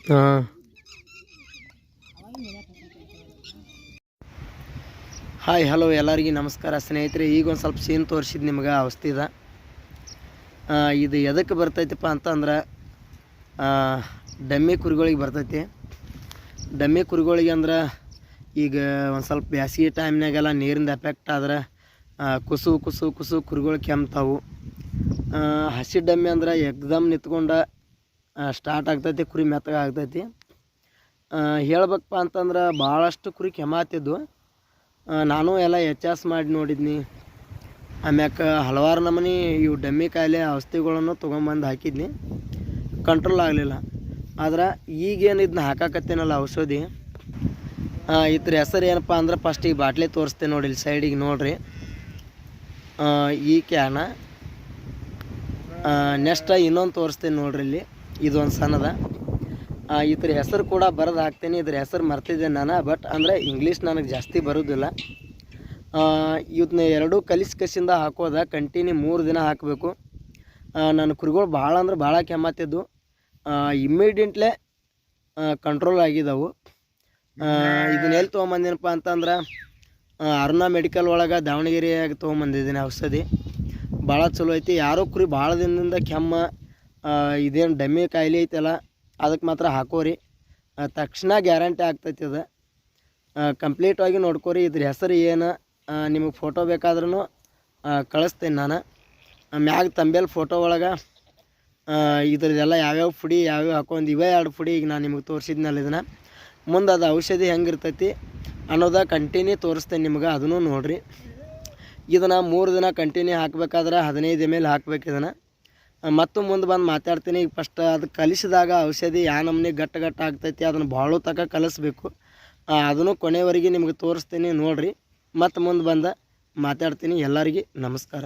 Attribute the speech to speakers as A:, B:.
A: ಹಾಂ hi hello ಎಲ್ಲರಿಗೂ ನಮಸ್ಕಾರ ಸ್ನೇಹಿತರೆ. ಈಗ ಒಂದು ಸ್ವಲ್ಪ ಸೀನ್ ತೋರಿಸಿದ್ದು ನಿಮ್ಗೆ ಔಷಧಿದ. ಇದು ಎದಕ್ಕೆ ಬರ್ತೈತಪ್ಪ ಅಂತಂದ್ರೆ ಡಮ್ಮಿ ಕುರಿಗಳಿಗೆ ಬರ್ತೈತಿ. ಡಮ್ಮಿ ಕುರಿಗಳಿಗೆ ಅಂದ್ರೆ ಈಗ ಒಂದು ಸ್ವಲ್ಪ ಬ್ಯಾಸಿಗೆ ಟೈಮ್ನಾಗೆಲ್ಲ ನೀರಿಂದ ಎಫೆಕ್ಟ್ ಆದ್ರೆ ಕುಸು ಕುಸು ಕುಸು ಕುರಿಗಳು ಕೆಮ್ತಾವು. ಹಸಿ ಡಮ್ಮಿ ಅಂದ್ರೆ ಎಕ್ದಮ್ ನಿಂತ್ಕೊಂಡು ಸ್ಟಾರ್ಟ್ ಆಗ್ತೈತಿ, ಕುರಿ ಮೆತ್ತಗೆ ಆಗ್ತೈತಿ. ಹೇಳ್ಬೇಕಪ್ಪ ಅಂತಂದ್ರೆ ಭಾಳಷ್ಟು ಕುರಿ ಕೆಮ್ಮಾತಿದ್ವು. ನಾನು ಎಲ್ಲ ಎಚ್ ಮಾಡಿ ನೋಡಿದ್ನಿ. ಆಮ್ಯಾಕ ಹಲವಾರು ನಮೂನಿ ಇವು ಡಮ್ಮಿ ಕಾಯಿಲೆ ಔಷಧಿಗಳನ್ನು ತೊಗೊಂಬಂದು ಹಾಕಿದ್ನಿ, ಕಂಟ್ರೋಲ್ ಆಗಲಿಲ್ಲ. ಆದ್ರೆ ಈಗೇನು ಇದನ್ನ ಹಾಕಾಕತ್ತೇನಲ್ಲ ಔಷಧಿ, ಇದ್ರ ಹೆಸರು ಏನಪ್ಪ ಅಂದ್ರೆ ಫಸ್ಟ್ ಈ ಬಾಟ್ಲಿ ತೋರಿಸ್ತೇನೆ ನೋಡಿ, ಇಲ್ಲಿ ಸೈಡಿಗೆ ನೋಡ್ರಿ. ಈ ಕ್ಯಾನ ನೆಕ್ಸ್ಟ್ ಇನ್ನೊಂದು ತೋರಿಸ್ತೇನೆ ನೋಡ್ರಿ, ಇಲ್ಲಿ ಇದೊಂದು ಸಣ್ಣದ. ಇದ್ರ ಹೆಸರು ಕೂಡ ಬರೆದು ಹಾಕ್ತೇನೆ. ಇದ್ರ ಹೆಸರು ಮರ್ತಿದ್ದೇನೆ ನಾನು, ಬಟ್ ಅಂದರೆ ಇಂಗ್ಲೀಷ್ ನನಗೆ ಜಾಸ್ತಿ ಬರೋದಿಲ್ಲ. ಇವನ್ನ ಎರಡೂ ಕಸಿಂದ ಹಾಕೋದ ಕಂಟಿನ್ಯೂ 3 ದಿನ ಹಾಕಬೇಕು. ನನ್ನ ಕುರಿಗಳು ಭಾಳ ಅಂದ್ರೆ ಭಾಳ ಕೆಮ್ಮತ್ತಿದ್ದು, ಇಮ್ಮಿಡಿಯೆಂಟ್ಲೇ ಕಂಟ್ರೋಲ್ ಆಗಿದ್ದವು. ಇದನ್ನ ಎಲ್ಲಿ ತೊಗೊಂಬಂದಿನಪ್ಪ ಅಂತಂದ್ರೆ ಅರುಣಾ ಮೆಡಿಕಲ್ ಒಳಗೆ ದಾವಣಗೆರೆಯಾಗಿ ತೊಗೊಂಬಂದಿದ್ದೀನಿ ಔಷಧಿ. ಭಾಳ ಚಲೋ ಐತಿ. ಯಾರೋ ಕುರಿ ಭಾಳ ದಿನದಿಂದ ಕೆಮ್ಮ ಇದೇನು ಡಮ್ಮಿ ಕಾಯಿಲೆ ಐತಲ್ಲ ಅದಕ್ಕೆ ಮಾತ್ರ ಹಾಕೋರಿ, ತಕ್ಷಣ ಗ್ಯಾರಂಟಿ ಆಗ್ತೈತಿ. ಅದು ಕಂಪ್ಲೀಟಾಗಿ ನೋಡ್ಕೋರಿ. ಇದ್ರ ಹೆಸರು ಏನು ನಿಮಗೆ ಫೋಟೋ ಬೇಕಾದ್ರೂ ಕಳಿಸ್ತೇನೆ ನಾನು. ಮ್ಯಾಗ ತಂಬೇಲ್ ಫೋಟೋ ಒಳಗೆ ಇದ್ರದ್ದೆಲ್ಲ ಯಾವ್ಯಾವ ಪುಡಿ ಯಾವ್ಯಾವ ಹಾಕೊಂಡು ಇವೇ 2 ಪುಡಿ ಈಗ ನಾನು ನಿಮಗೆ ತೋರಿಸಿದ್ನಲ್ಲ, ಇದನ್ನು ಮುಂದೆ ಅದು ಔಷಧಿ ಹೆಂಗಿರ್ತೈತಿ ಅನ್ನೋದ ಕಂಟಿನ್ಯೂ ತೋರಿಸ್ತೇನೆ ನಿಮ್ಗೆ, ಅದನ್ನು ನೋಡಿರಿ. ಇದನ್ನು 3 ದಿನ ಕಂಟಿನ್ಯೂ ಹಾಕಬೇಕಾದ್ರೆ 15 ml ಹಾಕ್ಬೇಕು. ಇದನ್ನು ಮತ್ತು ಮುಂದೆ ಬಂದು ಮಾತಾಡ್ತೀನಿ. ಈಗ ಫಸ್ಟ್ ಅದು ಕಲಿಸಿದಾಗ ಔಷಧಿ ಯಾವ ನಮೂನಿ ಗಟ್ಟ ಆಗ್ತೈತಿ ಅದನ್ನು ಭಾಳ ತನಕ ಕಲಿಸ್ಬೇಕು. ಅದನ್ನು ಕೊನೆವರೆಗೆ ನಿಮ್ಗೆ ತೋರಿಸ್ತೀನಿ ನೋಡಿರಿ. ಮತ್ತು ಮುಂದೆ ಬಂದು ಮಾತಾಡ್ತೀನಿ. ಎಲ್ಲರಿಗೂ ನಮಸ್ಕಾರ.